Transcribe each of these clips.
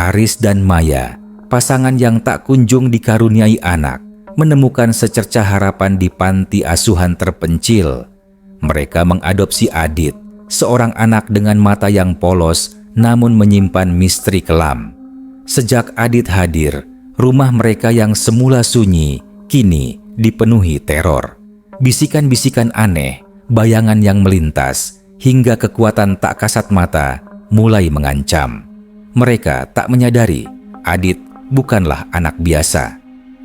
Aris dan Maya, pasangan yang tak kunjung dikaruniai anak, menemukan secercah harapan di panti asuhan terpencil. Mereka mengadopsi Adit, seorang anak dengan mata yang polos namun menyimpan misteri kelam. Sejak Adit hadir, rumah mereka yang semula sunyi kini dipenuhi teror. Bisikan-bisikan aneh, bayangan yang melintas, hingga kekuatan tak kasat mata mulai mengancam. Mereka tak menyadari Adit bukanlah anak biasa.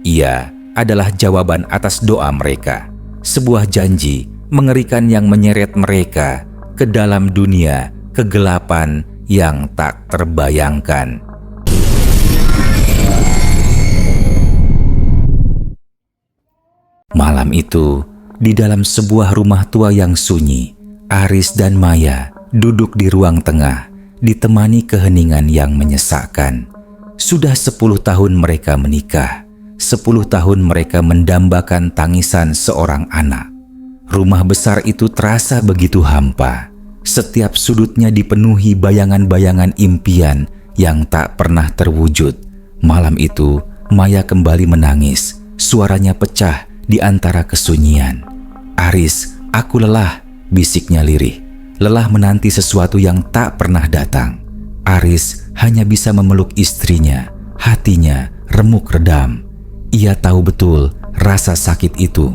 Ia adalah jawaban atas doa mereka, sebuah janji mengerikan yang menyeret mereka ke dalam dunia kegelapan yang tak terbayangkan. Malam itu, di dalam sebuah rumah tua yang sunyi, Aris dan Maya duduk di ruang tengah, ditemani keheningan yang menyesakkan. Sudah 10 tahun mereka menikah, 10 tahun mereka mendambakan tangisan seorang anak. Rumah besar itu terasa begitu hampa. Setiap sudutnya dipenuhi bayangan-bayangan impian yang tak pernah terwujud. Malam itu, Maya kembali menangis. Suaranya pecah di antara kesunyian. "Aris, aku lelah," bisiknya lirih. Lelah menanti sesuatu yang tak pernah datang. Aris hanya bisa memeluk istrinya. Hatinya remuk redam. Ia tahu betul rasa sakit itu.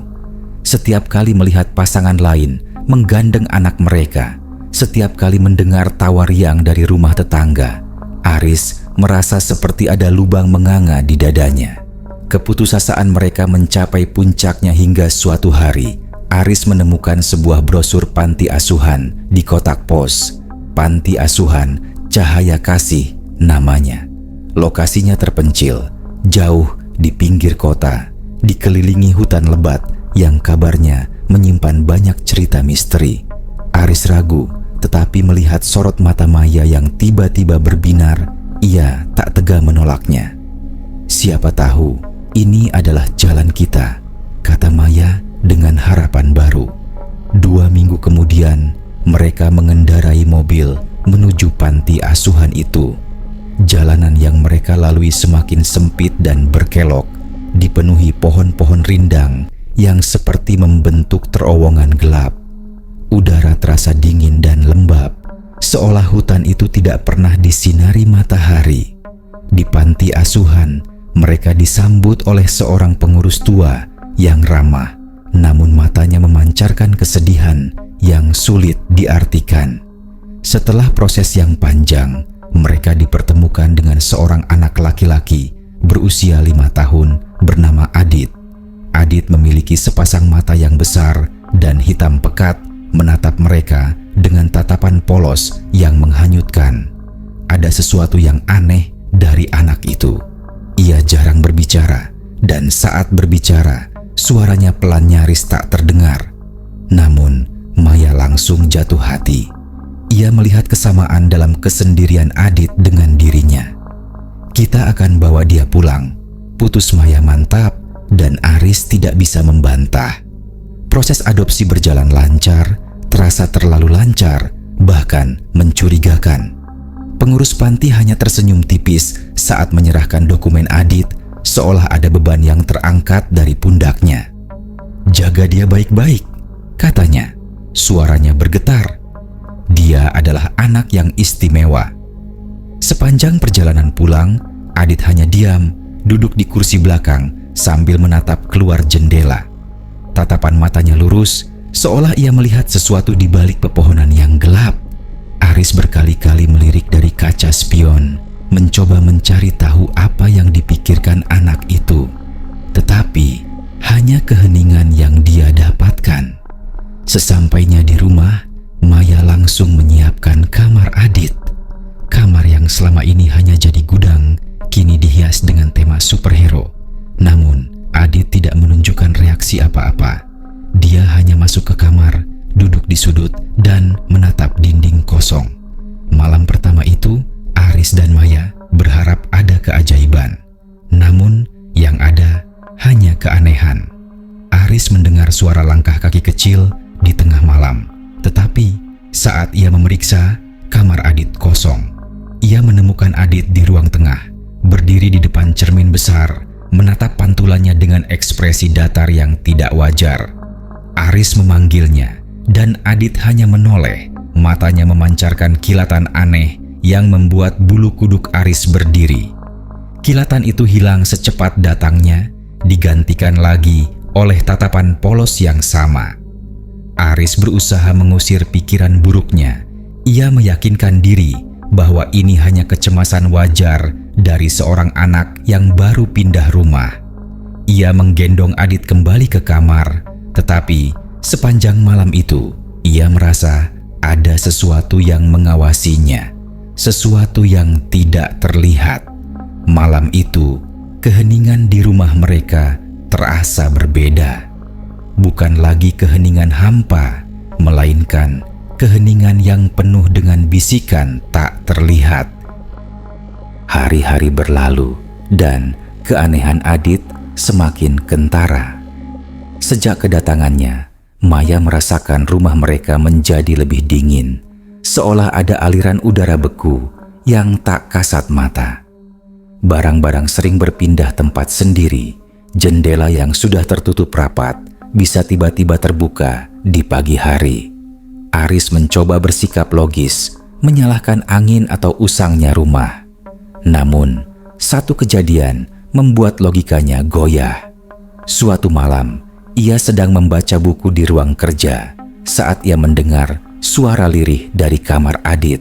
Setiap kali melihat pasangan lain menggandeng anak mereka, setiap kali mendengar tawa riang dari rumah tetangga, Aris merasa seperti ada lubang menganga di dadanya. Keputusasaan mereka mencapai puncaknya hingga suatu hari, Aris menemukan sebuah brosur panti asuhan di kotak pos. Panti asuhan Cahaya Kasih namanya. Lokasinya terpencil, jauh di pinggir kota, dikelilingi hutan lebat yang kabarnya menyimpan banyak cerita misteri. Aris ragu, tetapi melihat sorot mata Maya yang tiba-tiba berbinar, ia tak tega menolaknya. "Siapa tahu ini adalah jalan kita," kata Maya dengan harapan baru. 2 minggu kemudian, mereka mengendarai mobil menuju panti asuhan itu. Jalanan yang mereka lalui semakin sempit dan berkelok, dipenuhi pohon-pohon rindang yang seperti membentuk terowongan gelap. Udara terasa dingin dan lembab, seolah hutan itu tidak pernah disinari matahari. Di panti asuhan, mereka disambut oleh seorang pengurus tua yang ramah, namun matanya memancarkan kesedihan yang sulit diartikan. Setelah proses yang panjang, mereka dipertemukan dengan seorang anak laki-laki berusia 5 tahun bernama Adit. Adit memiliki sepasang mata yang besar dan hitam pekat menatap mereka dengan tatapan polos yang menghanyutkan. Ada sesuatu yang aneh dari anak itu. Ia jarang berbicara, dan saat berbicara, suaranya pelan nyaris tak terdengar. Namun, Maya langsung jatuh hati. Ia melihat kesamaan dalam kesendirian Adit dengan dirinya. "Kita akan bawa dia pulang," putus Maya mantap, dan Aris tidak bisa membantah. Proses adopsi berjalan lancar, terasa terlalu lancar, bahkan mencurigakan. Pengurus panti hanya tersenyum tipis saat menyerahkan dokumen Adit, seolah ada beban yang terangkat dari pundaknya. "Jaga dia baik-baik," katanya. Suaranya bergetar. Dia adalah anak yang istimewa. Sepanjang perjalanan pulang, Adit hanya diam, duduk di kursi belakang sambil menatap keluar jendela. Tatapan matanya lurus, seolah ia melihat sesuatu di balik pepohonan yang gelap. Aris berkali-kali melirik dari kaca spion, mencoba mencari tahu apa yang dipikirkan anak itu. Tetapi, hanya keheningan yang dia dapatkan. Sesampainya di rumah, Maya langsung menyiapkan kamar Adit. Kamar yang selama ini hanya jadi gudang, kini dihias dengan tema superhero. Namun, Adit tidak menunjukkan reaksi apa-apa. Dia hanya masuk ke kamar, duduk di sudut, dan menatap dinding kosong. Malam pertama itu, Aris dan Maya berharap ada keajaiban. Namun, yang ada hanya keanehan. Aris mendengar suara langkah kaki kecil di tengah malam. Tetapi saat ia memeriksa, kamar Adit kosong. ia menemukan Adit di ruang tengah, berdiri di depan cermin besar, menatap pantulannya dengan ekspresi datar yang tidak wajar. Aris memanggilnya, dan Adit hanya menoleh, matanya memancarkan kilatan aneh yang membuat bulu kuduk Aris berdiri. Kilatan itu hilang secepat datangnya, digantikan lagi oleh tatapan polos yang sama. Aris berusaha mengusir pikiran buruknya. Ia meyakinkan diri bahwa ini hanya kecemasan wajar dari seorang anak yang baru pindah rumah. Ia menggendong Adit kembali ke kamar, tetapi sepanjang malam itu ia merasa ada sesuatu yang mengawasinya, sesuatu yang tidak terlihat. Malam itu, keheningan di rumah mereka terasa berbeda. Bukan lagi keheningan hampa, melainkan keheningan yang penuh dengan bisikan tak terlihat. Hari-hari berlalu dan keanehan Adit semakin kentara. Sejak kedatangannya, Maya merasakan rumah mereka menjadi lebih dingin, seolah ada aliran udara beku yang tak kasat mata. Barang-barang sering berpindah tempat sendiri, jendela yang sudah tertutup rapat bisa tiba-tiba terbuka di pagi hari. Aris mencoba bersikap logis, menyalahkan angin atau usangnya rumah. Namun, satu kejadian membuat logikanya goyah. Suatu malam, ia sedang membaca buku di ruang kerja saat ia mendengar suara lirih dari kamar Adit.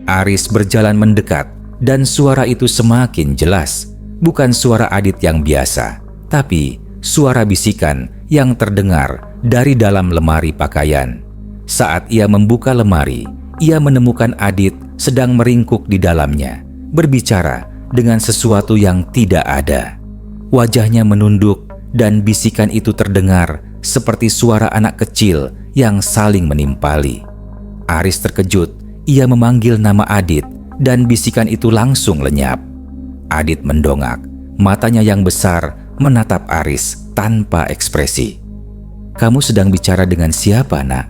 Aris berjalan mendekat dan suara itu semakin jelas. Bukan suara Adit yang biasa, tapi suara bisikan yang terdengar dari dalam lemari pakaian. Saat ia membuka lemari, ia menemukan Adit sedang meringkuk di dalamnya, berbicara dengan sesuatu yang tidak ada. Wajahnya menunduk dan bisikan itu terdengar seperti suara anak kecil yang saling menimpali. Aris terkejut, ia memanggil nama Adit dan bisikan itu langsung lenyap. Adit mendongak, matanya yang besar menatap Aris tanpa ekspresi. "Kamu sedang bicara dengan siapa, nak?"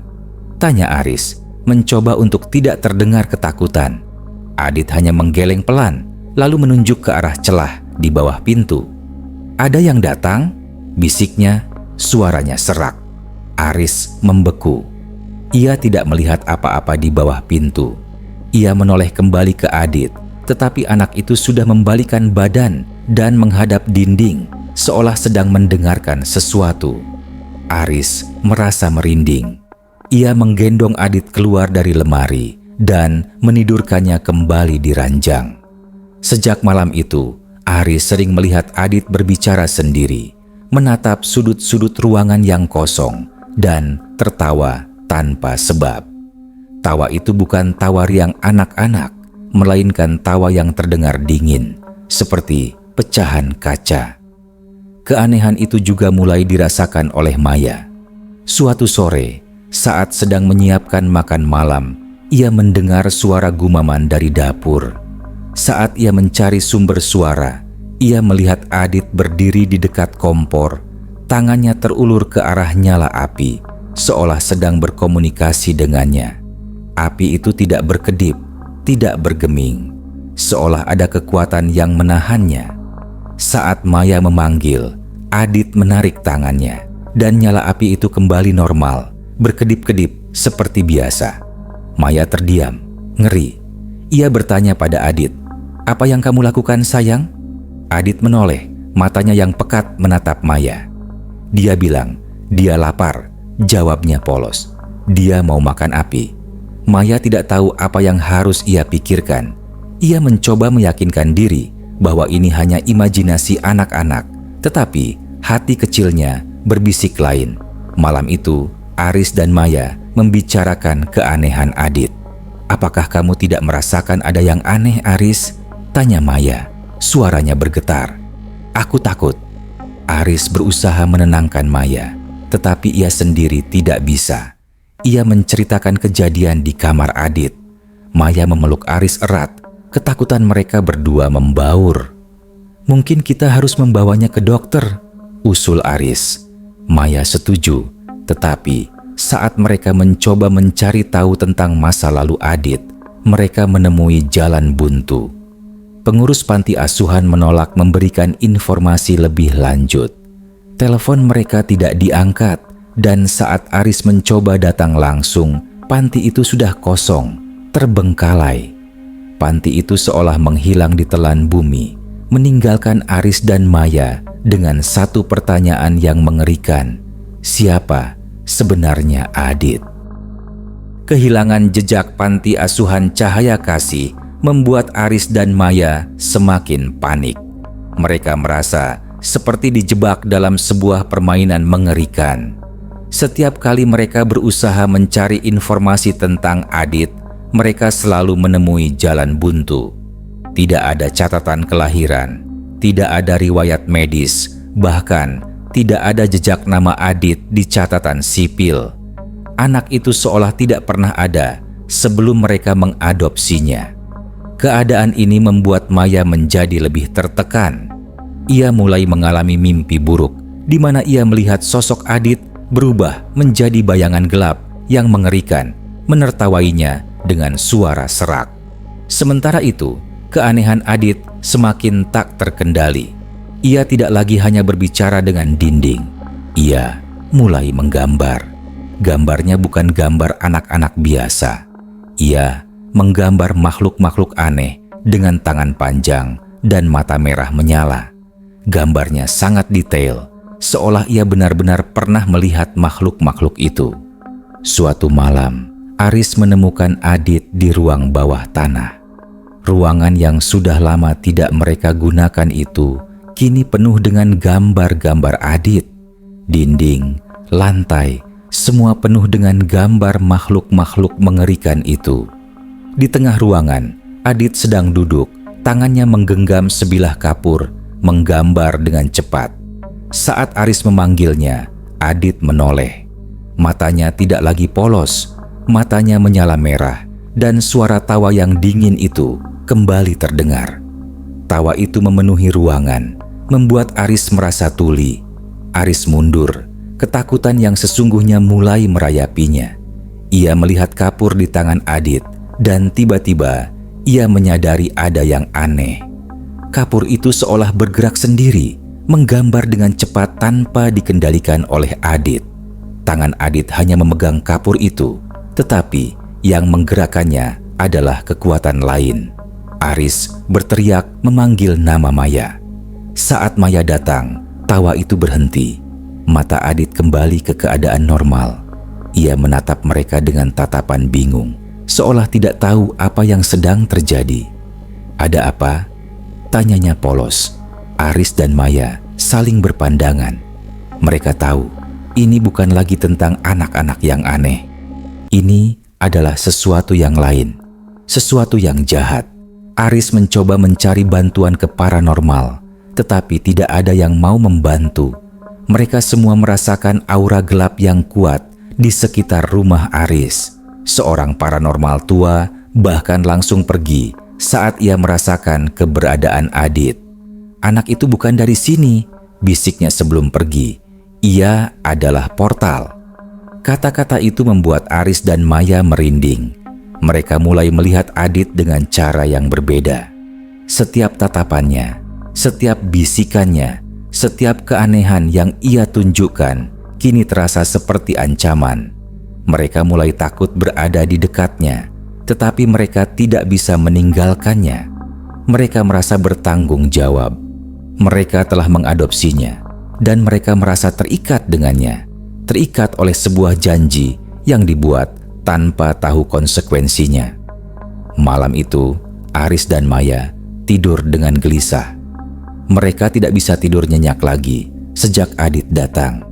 tanya Aris, mencoba untuk tidak terdengar ketakutan. Adit hanya menggeleng pelan, lalu menunjuk ke arah celah di bawah pintu. "Ada yang datang?" bisiknya, suaranya serak. Aris membeku. Ia tidak melihat apa-apa di bawah pintu. Ia menoleh kembali ke Adit, tetapi anak itu sudah membalikan badan dan menghadap dinding, seolah sedang mendengarkan sesuatu. Aris merasa merinding. Ia menggendong Adit keluar dari lemari dan menidurkannya kembali di ranjang. Sejak malam itu, Aris sering melihat Adit berbicara sendiri, menatap sudut-sudut ruangan yang kosong, dan tertawa tanpa sebab. Tawa itu bukan tawa riang anak-anak, melainkan tawa yang terdengar dingin, seperti pecahan kaca. Keanehan itu juga mulai dirasakan oleh Maya. Suatu sore, saat sedang menyiapkan makan malam, ia mendengar suara gumaman dari dapur. Saat ia mencari sumber suara, ia melihat Adit berdiri di dekat kompor. Tangannya terulur ke arah nyala api, seolah sedang berkomunikasi dengannya. Api itu tidak berkedip, tidak bergeming, seolah ada kekuatan yang menahannya. Saat Maya memanggil, Adit menarik tangannya, dan nyala api itu kembali normal, berkedip-kedip seperti biasa. Maya terdiam, ngeri. Ia bertanya pada Adit, "Apa yang kamu lakukan, sayang?" Adit menoleh, matanya yang pekat menatap Maya. Dia bilang, "Dia lapar," jawabnya polos. "Dia mau makan api." Maya tidak tahu apa yang harus ia pikirkan. Ia mencoba meyakinkan diri bahwa ini hanya imajinasi anak-anak, tetapi hati kecilnya berbisik lain. Malam itu, Aris dan Maya membicarakan keanehan Adit. "Apakah kamu tidak merasakan ada yang aneh, Aris?" tanya Maya. Suaranya bergetar. "Aku takut." Aris berusaha menenangkan Maya, tetapi ia sendiri tidak bisa. Ia menceritakan kejadian di kamar Adit. Maya memeluk Aris erat. Ketakutan mereka berdua membaur. "Mungkin kita harus membawanya ke dokter," usul Aris. Maya setuju, tetapi saat mereka mencoba mencari tahu tentang masa lalu Adit, mereka menemui jalan buntu. Pengurus panti asuhan menolak memberikan informasi lebih lanjut. Telepon mereka tidak diangkat, dan saat Aris mencoba datang langsung, panti itu sudah kosong, terbengkalai. Panti itu seolah menghilang di telan bumi, meninggalkan Aris dan Maya dengan satu pertanyaan yang mengerikan. Siapa sebenarnya Adit? Kehilangan jejak panti asuhan Cahaya Kasih membuat Aris dan Maya semakin panik. Mereka merasa seperti dijebak dalam sebuah permainan mengerikan. Setiap kali mereka berusaha mencari informasi tentang Adit, mereka selalu menemui jalan buntu. Tidak ada catatan kelahiran, tidak ada riwayat medis, bahkan tidak ada jejak nama Adit di catatan sipil. Anak itu seolah tidak pernah ada sebelum mereka mengadopsinya. Keadaan ini membuat Maya menjadi lebih tertekan. Ia mulai mengalami mimpi buruk, di mana ia melihat sosok Adit berubah menjadi bayangan gelap yang mengerikan, menertawainya dengan suara serak. Sementara itu, keanehan Adit semakin tak terkendali. Ia tidak lagi hanya berbicara dengan dinding. Ia mulai menggambar. Gambarnya bukan gambar anak-anak biasa. Ia menggambar makhluk-makhluk aneh dengan tangan panjang dan mata merah menyala. Gambarnya sangat detail, seolah ia benar-benar pernah melihat makhluk-makhluk itu. Suatu malam, Aris menemukan Adit di ruang bawah tanah. Ruangan yang sudah lama tidak mereka gunakan itu kini penuh dengan gambar-gambar Adit. Dinding, lantai, semua penuh dengan gambar makhluk-makhluk mengerikan itu. Di tengah ruangan, Adit sedang duduk, tangannya menggenggam sebilah kapur, menggambar dengan cepat. Saat Aris memanggilnya, Adit menoleh. Matanya tidak lagi polos, matanya menyala merah, dan suara tawa yang dingin itu kembali terdengar. Tawa itu memenuhi ruangan, membuat Aris merasa tuli. Aris mundur, ketakutan yang sesungguhnya mulai merayapinya. Ia melihat kapur di tangan Adit, dan tiba-tiba ia menyadari ada yang aneh. Kapur itu seolah bergerak sendiri, menggambar dengan cepat tanpa dikendalikan oleh Adit. Tangan Adit hanya memegang kapur itu, tetapi yang menggerakkannya adalah kekuatan lain. Aris berteriak memanggil nama Maya. Saat Maya datang, tawa itu berhenti. Mata Adit kembali ke keadaan normal. Ia menatap mereka dengan tatapan bingung, seolah tidak tahu apa yang sedang terjadi. "Ada apa?" tanyanya polos. Aris dan Maya saling berpandangan. Mereka tahu ini bukan lagi tentang anak-anak yang aneh. Ini adalah sesuatu yang lain, sesuatu yang jahat. Aris mencoba mencari bantuan ke paranormal, tetapi tidak ada yang mau membantu. Mereka semua merasakan aura gelap yang kuat di sekitar rumah Aris. Seorang paranormal tua bahkan langsung pergi saat ia merasakan keberadaan Adit. "Anak itu bukan dari sini," bisiknya sebelum pergi. "Ia adalah portal." Kata-kata itu membuat Aris dan Maya merinding. Mereka mulai melihat Adit dengan cara yang berbeda. Setiap tatapannya, setiap bisikannya, setiap keanehan yang ia tunjukkan kini terasa seperti ancaman. Mereka mulai takut berada di dekatnya, tetapi mereka tidak bisa meninggalkannya. Mereka merasa bertanggung jawab. Mereka telah mengadopsinya, dan mereka merasa terikat dengannya, terikat oleh sebuah janji yang dibuat tanpa tahu konsekuensinya. Malam itu, Aris dan Maya tidur dengan gelisah. Mereka tidak bisa tidur nyenyak lagi sejak Adit datang.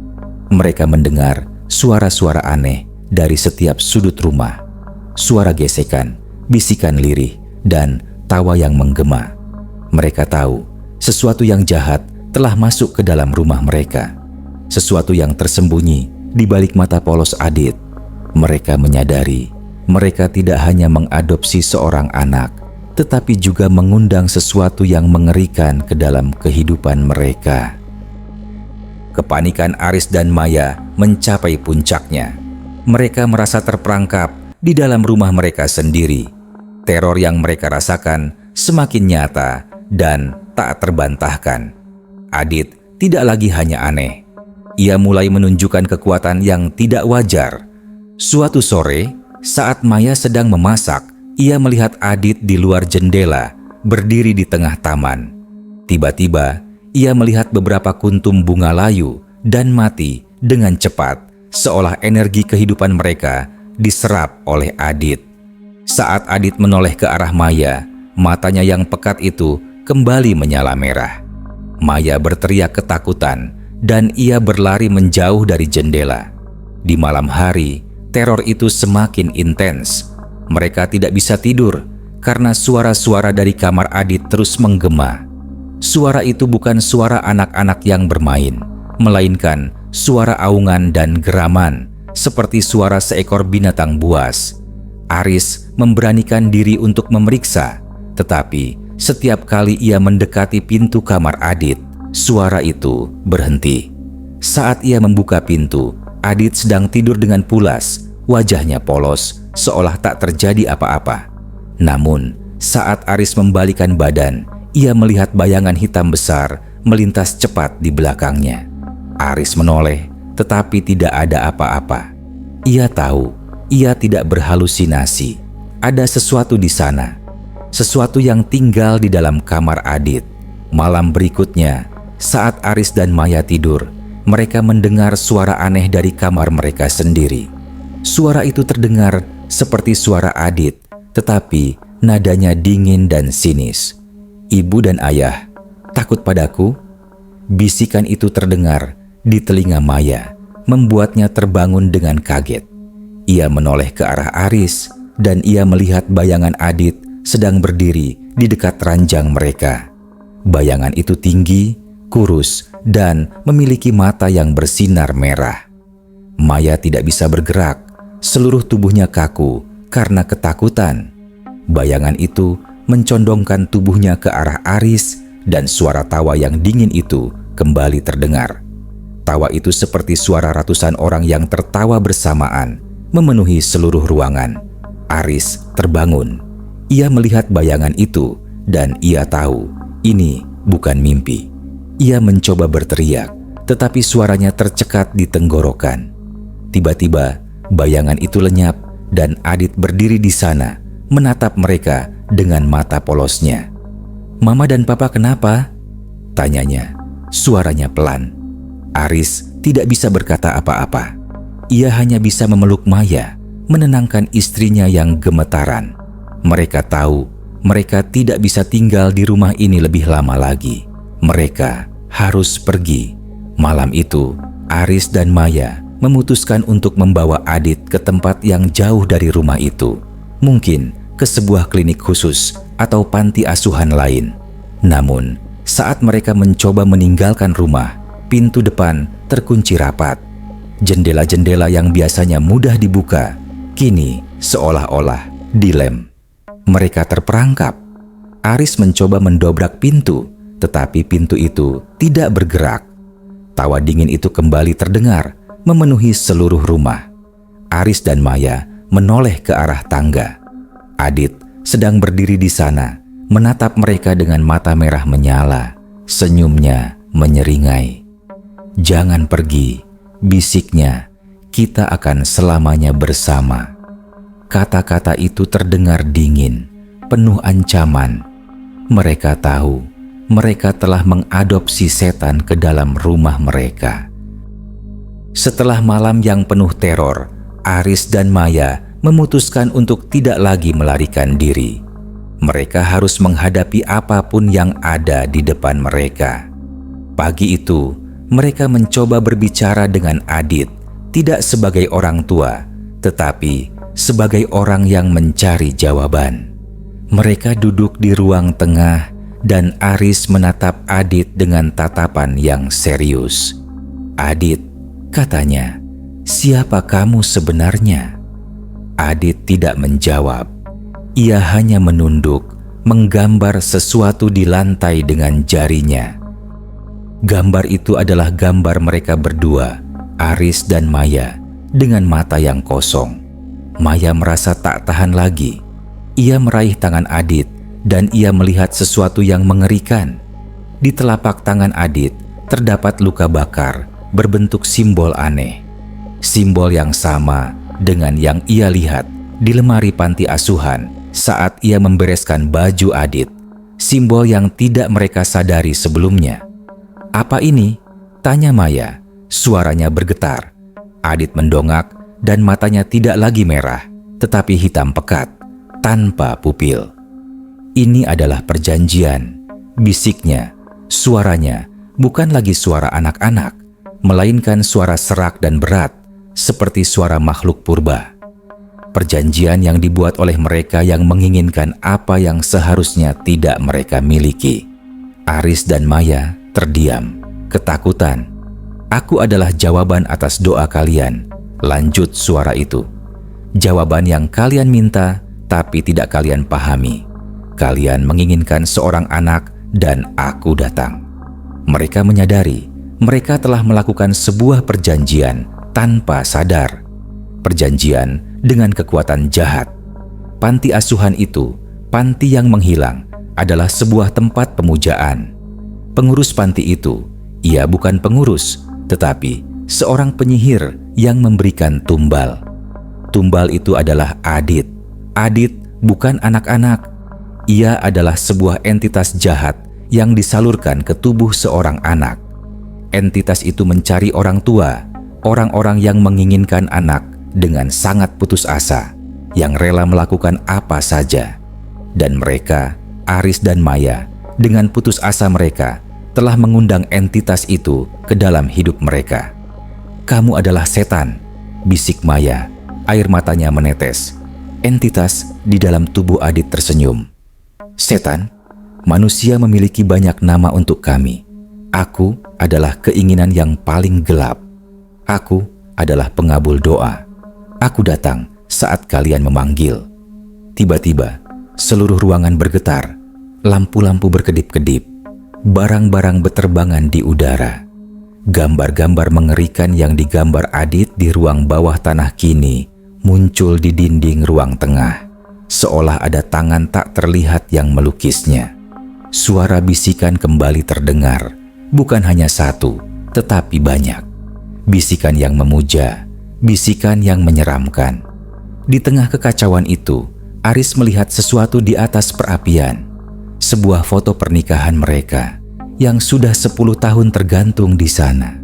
Mereka mendengar suara-suara aneh dari setiap sudut rumah. Suara gesekan, bisikan lirih, dan tawa yang menggema. Mereka tahu sesuatu yang jahat telah masuk ke dalam rumah mereka. Sesuatu yang tersembunyi di balik mata polos Adit. Mereka menyadari mereka tidak hanya mengadopsi seorang anak, tetapi juga mengundang sesuatu yang mengerikan ke dalam kehidupan mereka. Kepanikan Aris dan Maya mencapai puncaknya. Mereka merasa terperangkap di dalam rumah mereka sendiri. Teror yang mereka rasakan semakin nyata dan tak terbantahkan. Adit tidak lagi hanya aneh. Ia mulai menunjukkan kekuatan yang tidak wajar. Suatu sore, saat Maya sedang memasak, ia melihat Adit di luar jendela, berdiri di tengah taman. Tiba-tiba, ia melihat beberapa kuntum bunga layu dan mati dengan cepat, seolah energi kehidupan mereka diserap oleh Adit. Saat Adit menoleh ke arah Maya, matanya yang pekat itu kembali menyala merah. Maya berteriak ketakutan dan ia berlari menjauh dari jendela. Di malam hari, teror itu semakin intens. Mereka tidak bisa tidur karena suara-suara dari kamar Adit terus menggema. Suara itu bukan suara anak-anak yang bermain, melainkan suara aungan dan geraman, seperti suara seekor binatang buas. Aris memberanikan diri untuk memeriksa, tetapi setiap kali ia mendekati pintu kamar Adit, suara itu berhenti. Saat ia membuka pintu, Adit sedang tidur dengan pulas, wajahnya polos, seolah tak terjadi apa-apa. Namun, saat Aris membalikan badan, ia melihat bayangan hitam besar melintas cepat di belakangnya. Aris menoleh, tetapi tidak ada apa-apa. Ia tahu ia tidak berhalusinasi. Ada sesuatu di sana, sesuatu yang tinggal di dalam kamar Adit. Malam berikutnya, saat Aris dan Maya tidur, mereka mendengar suara aneh dari kamar mereka sendiri. Suara itu terdengar seperti suara Adit, tetapi nadanya dingin dan sinis. "Ibu dan ayah, takut padaku?" Bisikan itu terdengar di telinga Maya, membuatnya terbangun dengan kaget. Ia menoleh ke arah Aris dan ia melihat bayangan Adit sedang berdiri di dekat ranjang mereka. Bayangan itu tinggi, kurus, dan memiliki mata yang bersinar merah. Maya tidak bisa bergerak, seluruh tubuhnya kaku karena ketakutan. Bayangan itu mencondongkan tubuhnya ke arah Aris dan suara tawa yang dingin itu kembali terdengar. Tawa itu seperti suara ratusan orang yang tertawa bersamaan, memenuhi seluruh ruangan. Aris terbangun. Ia melihat bayangan itu dan ia tahu ini bukan mimpi. Ia mencoba berteriak, tetapi suaranya tercekat di tenggorokan. Tiba-tiba bayangan itu lenyap dan Adit berdiri di sana, menatap mereka dengan mata polosnya. "Mama dan Papa kenapa?" tanyanya. Suaranya pelan. Aris tidak bisa berkata apa-apa. Ia hanya bisa memeluk Maya, menenangkan istrinya yang gemetaran. Mereka tahu mereka tidak bisa tinggal di rumah ini lebih lama lagi. Mereka harus pergi. Malam itu, Aris dan Maya memutuskan untuk membawa Adit ke tempat yang jauh dari rumah itu. Mungkin ke sebuah klinik khusus atau panti asuhan lain. Namun, saat mereka mencoba meninggalkan rumah, pintu depan terkunci rapat. Jendela-jendela yang biasanya mudah dibuka, kini seolah-olah dilem. Mereka terperangkap. Aris mencoba mendobrak pintu, tetapi pintu itu tidak bergerak. Tawa dingin itu kembali terdengar, memenuhi seluruh rumah. Aris dan Maya menoleh ke arah tangga. Adit sedang berdiri di sana, menatap mereka dengan mata merah menyala. Senyumnya menyeringai. "Jangan pergi," bisiknya, "kita akan selamanya bersama." Kata-kata itu terdengar dingin, penuh ancaman. Mereka tahu, mereka telah mengadopsi setan ke dalam rumah mereka. Setelah malam yang penuh teror, Aris dan Maya memutuskan untuk tidak lagi melarikan diri. Mereka harus menghadapi apapun yang ada di depan mereka. Pagi itu, mereka mencoba berbicara dengan Adit, tidak sebagai orang tua, tetapi sebagai orang yang mencari jawaban. Mereka duduk di ruang tengah dan Aris menatap Adit dengan tatapan yang serius. "Adit," katanya, "siapa kamu sebenarnya?" Adit tidak menjawab. Ia hanya menunduk, menggambar sesuatu di lantai dengan jarinya. Gambar itu adalah gambar mereka berdua, Aris dan Maya, dengan mata yang kosong. Maya merasa tak tahan lagi. Ia meraih tangan Adit dan ia melihat sesuatu yang mengerikan. Di telapak tangan Adit terdapat luka bakar berbentuk simbol aneh. Simbol yang sama dengan yang ia lihat di lemari panti asuhan saat ia membereskan baju Adit. Simbol yang tidak mereka sadari sebelumnya. "Apa ini?" tanya Maya. Suaranya bergetar. Adit mendongak dan matanya tidak lagi merah, tetapi hitam pekat, tanpa pupil. "Ini adalah perjanjian," bisiknya. Suaranya bukan lagi suara anak-anak, melainkan suara serak dan berat, seperti suara makhluk purba. Perjanjian yang dibuat oleh mereka yang menginginkan apa yang seharusnya tidak mereka miliki. Aris dan Maya terdiam, ketakutan. "Aku adalah jawaban atas doa kalian," lanjut suara itu. "Jawaban yang kalian minta tapi tidak kalian pahami. Kalian menginginkan seorang anak dan aku datang." Mereka menyadari mereka telah melakukan sebuah perjanjian tanpa sadar. Perjanjian dengan kekuatan jahat. Panti asuhan itu, panti yang menghilang, adalah sebuah tempat pemujaan. Pengurus panti itu, ia bukan pengurus, tetapi seorang penyihir yang memberikan tumbal. Tumbal itu adalah Adit. Adit bukan anak-anak. Ia adalah sebuah entitas jahat yang disalurkan ke tubuh seorang anak. Entitas itu mencari orang tua, orang-orang yang menginginkan anak dengan sangat putus asa, yang rela melakukan apa saja. Dan mereka, Aris dan Maya, dengan putus asa mereka, telah mengundang entitas itu ke dalam hidup mereka. "Kamu adalah setan," bisik Maya. Air matanya menetes. Entitas di dalam tubuh Adit tersenyum. "Setan? Manusia memiliki banyak nama untuk kami. Aku adalah keinginan yang paling gelap. Aku adalah pengabul doa. Aku datang saat kalian memanggil." Tiba-tiba, seluruh ruangan bergetar. Lampu-lampu berkedip-kedip. Barang-barang beterbangan di udara. Gambar-gambar mengerikan yang digambar Adit di ruang bawah tanah kini muncul di dinding ruang tengah, seolah ada tangan tak terlihat yang melukisnya. Suara bisikan kembali terdengar, bukan hanya satu, tetapi banyak. Bisikan yang memuja, bisikan yang menyeramkan. Di tengah kekacauan itu, Aris melihat sesuatu di atas perapian. Sebuah foto pernikahan mereka yang sudah 10 tahun tergantung di sana.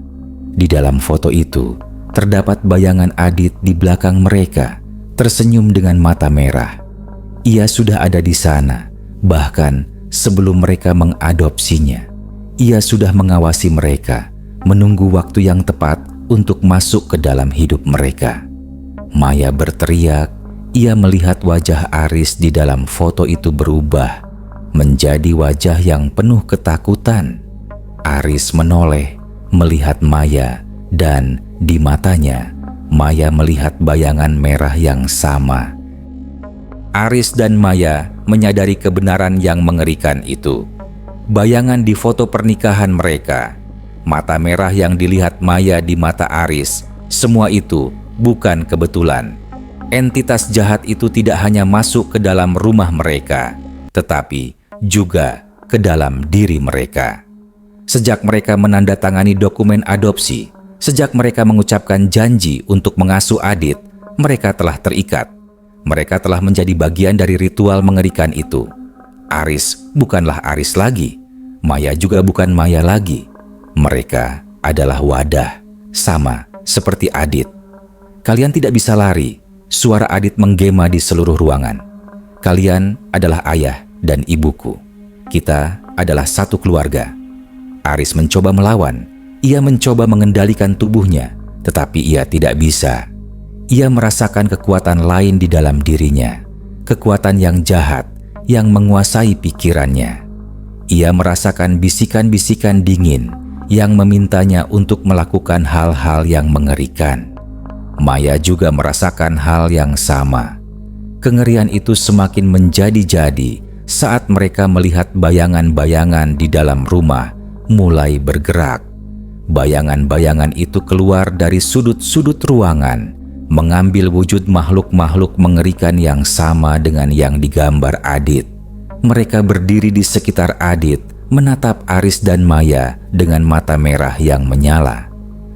Di dalam foto itu, terdapat bayangan Adit di belakang mereka, tersenyum dengan mata merah. Ia sudah ada di sana, bahkan sebelum mereka mengadopsinya. Ia sudah mengawasi mereka, menunggu waktu yang tepat untuk masuk ke dalam hidup mereka. Maya berteriak. Ia melihat wajah Aris di dalam foto itu berubah menjadi wajah yang penuh ketakutan. Aris menoleh melihat Maya, dan di matanya Maya melihat bayangan merah yang sama. Aris dan Maya menyadari kebenaran yang mengerikan itu. Bayangan di foto pernikahan mereka, mata merah yang dilihat Maya di mata Aris, semua itu bukan kebetulan. Entitas jahat itu tidak hanya masuk ke dalam rumah mereka, tetapi juga ke dalam diri mereka. Sejak mereka menandatangani dokumen adopsi, sejak mereka mengucapkan janji untuk mengasuh Adit, mereka telah terikat. Mereka telah menjadi bagian dari ritual mengerikan itu. Aris bukanlah Aris lagi. Maya juga bukan Maya lagi. Mereka adalah wadah, sama seperti Adit. "Kalian tidak bisa lari," suara Adit menggema di seluruh ruangan. "Kalian adalah ayah dan ibuku. Kita adalah satu keluarga." Aris mencoba melawan. Ia mencoba mengendalikan tubuhnya, tetapi ia tidak bisa. Ia merasakan kekuatan lain di dalam dirinya, kekuatan yang jahat yang menguasai pikirannya. Ia merasakan bisikan-bisikan dingin yang memintanya untuk melakukan hal-hal yang mengerikan. Maya juga merasakan hal yang sama. Kengerian itu semakin menjadi-jadi saat mereka melihat bayangan-bayangan di dalam rumah mulai bergerak. Bayangan-bayangan itu keluar dari sudut-sudut ruangan, mengambil wujud makhluk-makhluk mengerikan yang sama dengan yang digambar Adit. Mereka berdiri di sekitar Adit, menatap Aris dan Maya dengan mata merah yang menyala.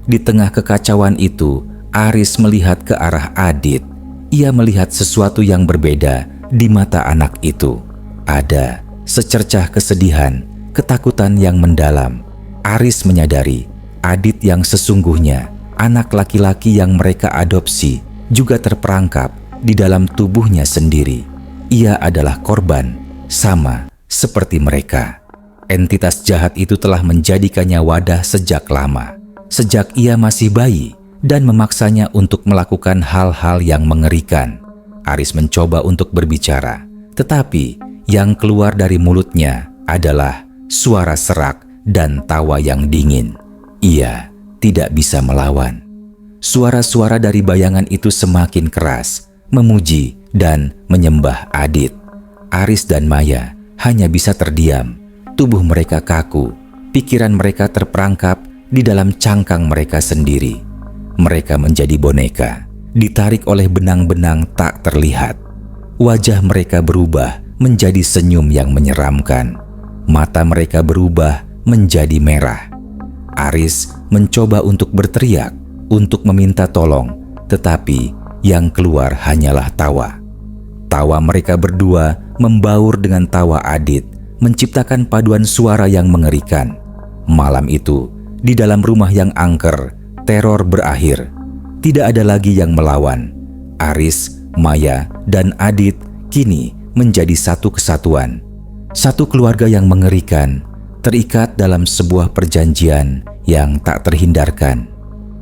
Di tengah kekacauan itu, Aris melihat ke arah Adit. Ia melihat sesuatu yang berbeda di mata anak itu. Ada secercah kesedihan, ketakutan yang mendalam. Aris menyadari Adit yang sesungguhnya, anak laki-laki yang mereka adopsi, juga terperangkap di dalam tubuhnya sendiri. Ia adalah korban, sama seperti mereka. Entitas jahat itu telah menjadikannya wadah sejak lama, sejak ia masih bayi, dan memaksanya untuk melakukan hal-hal yang mengerikan. Aris mencoba untuk berbicara, tetapi yang keluar dari mulutnya adalah suara serak dan tawa yang dingin. Ia tidak bisa melawan. Suara-suara dari bayangan itu semakin keras, memuji dan menyembah Adit. Aris dan Maya hanya bisa terdiam. Tubuh mereka kaku, pikiran mereka terperangkap di dalam cangkang mereka sendiri. Mereka menjadi boneka, ditarik oleh benang-benang tak terlihat. Wajah mereka berubah menjadi senyum yang menyeramkan. Mata mereka berubah menjadi merah. Aris mencoba untuk berteriak, untuk meminta tolong, tetapi yang keluar hanyalah tawa. Tawa mereka berdua membaur dengan tawa Adit, menciptakan paduan suara yang mengerikan. Malam itu, di dalam rumah yang angker, teror berakhir. Tidak ada lagi yang melawan. Aris, Maya, dan Adit kini menjadi satu kesatuan. Satu keluarga yang mengerikan, terikat dalam sebuah perjanjian yang tak terhindarkan.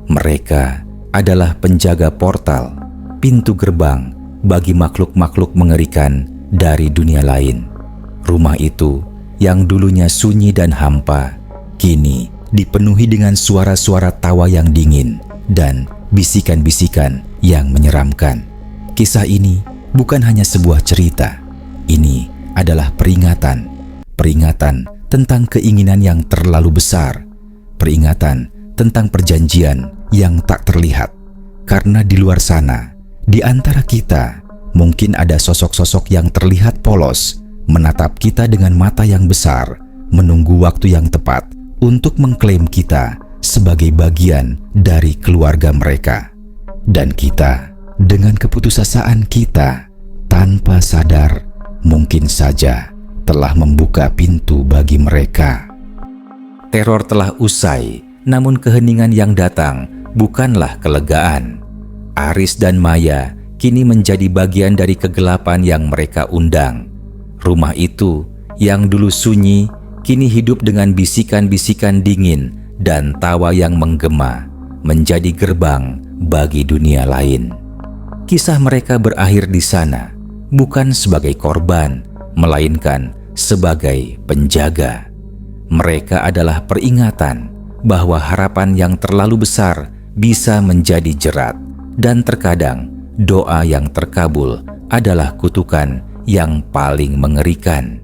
Mereka adalah penjaga portal, pintu gerbang bagi makhluk-makhluk mengerikan dari dunia lain. Rumah itu yang dulunya sunyi dan hampa, kini dipenuhi dengan suara-suara tawa yang dingin dan bisikan-bisikan yang menyeramkan. Kisah ini bukan hanya sebuah cerita. Ini adalah peringatan tentang keinginan yang terlalu besar, peringatan tentang perjanjian yang tak terlihat. Karena di luar sana, di antara kita, mungkin ada sosok-sosok yang terlihat polos, menatap kita dengan mata yang besar, menunggu waktu yang tepat untuk mengklaim kita sebagai bagian dari keluarga mereka. Dan kita, dengan keputusasaan kita, tanpa sadar, mungkin saja telah membuka pintu bagi mereka. Teror telah usai, namun keheningan yang datang bukanlah kelegaan. Aris dan Maya kini menjadi bagian dari kegelapan yang mereka undang. Rumah itu yang dulu sunyi, kini hidup dengan bisikan-bisikan dingin dan tawa yang menggema, menjadi gerbang bagi dunia lain. Kisah mereka berakhir di sana, bukan sebagai korban, melainkan sebagai penjaga. Mereka adalah peringatan bahwa harapan yang terlalu besar bisa menjadi jerat, dan terkadang doa yang terkabul adalah kutukan yang paling mengerikan.